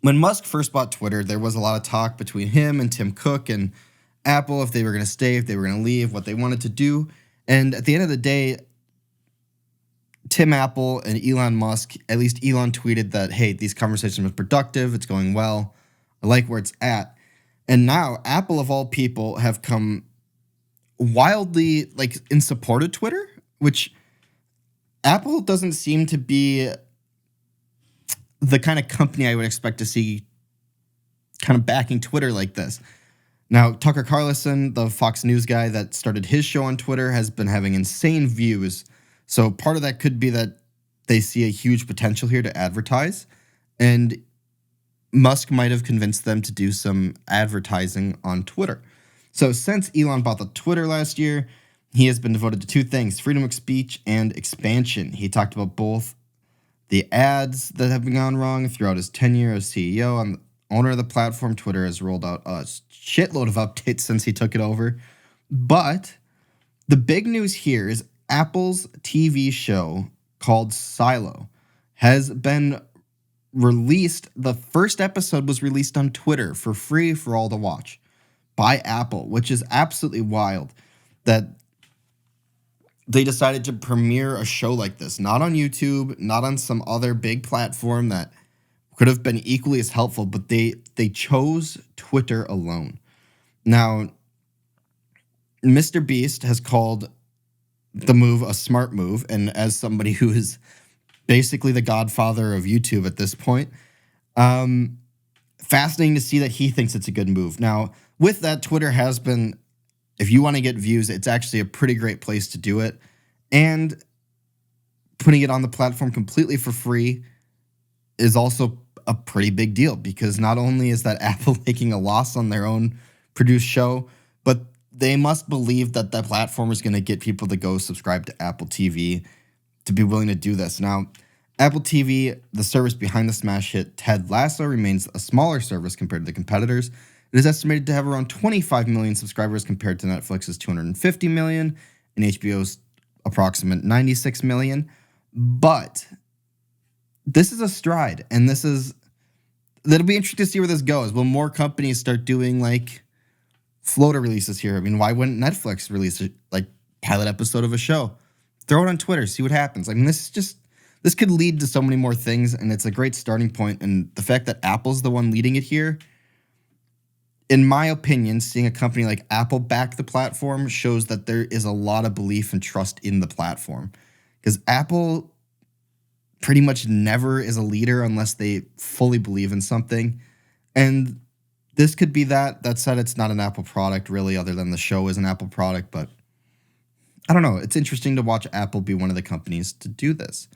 When Musk first bought Twitter, there was a lot of talk between him and Tim Cook and Apple, if they were going to stay, if they were going to leave, what they wanted to do. And at the end of the day, Tim Apple and Elon Musk, at least Elon tweeted that, hey, these conversations were productive, it's going well, I like where it's at. And now Apple, of all people, have come wildly in support of Twitter, which Apple doesn't seem to be the kind of company I would expect to see kind of backing Twitter like this. Now, Tucker Carlson, the Fox News guy that started his show on Twitter, has been having insane views. So part of that could be that they see a huge potential here to advertise. And Musk might have convinced them to do some advertising on Twitter. So since Elon bought the Twitter last year, he has been devoted to two things: freedom of speech and expansion. He talked about both the ads that have been gone wrong throughout his tenure as CEO and owner of the platform. Twitter has rolled out a shitload of updates since he took it over. But the big news here is Apple's TV show called Silo has been released. The first episode was released on Twitter for free for all to watch by Apple, which is absolutely wild that they decided to premiere a show like this, not on YouTube, not on some other big platform that could have been equally as helpful, but they chose Twitter alone. Now, Mr. Beast has called the move a smart move, and as somebody who is basically the godfather of YouTube at this point, fascinating to see that he thinks it's a good move. Now, with that, Twitter has been, if you want to get views, it's actually a pretty great place to do it. And putting it on the platform completely for free is also a pretty big deal, because not only is that Apple making a loss on their own produced show, but they must believe that that platform is going to get people to go subscribe to Apple TV to be willing to do this. Now, Apple TV, the service behind the smash hit Ted Lasso, remains a smaller service compared to the competitors. It is estimated to have around 25 million subscribers compared to Netflix's 250 million and HBO's approximate 96 million. But this is a stride, and that'll be interesting to see where this goes. Will more companies start doing floater releases here? I mean, why wouldn't Netflix release a pilot episode of a show? Throw it on Twitter, see what happens. I mean, this could lead to so many more things, and it's a great starting point. And the fact that Apple's the one leading it here, in my opinion, seeing a company like Apple back the platform shows that there is a lot of belief and trust in the platform. Because Apple pretty much never is a leader unless they fully believe in something. And this could be that. That said, it's not an Apple product really, other than the show is an Apple product. But I don't know. It's interesting to watch Apple be one of the companies to do this.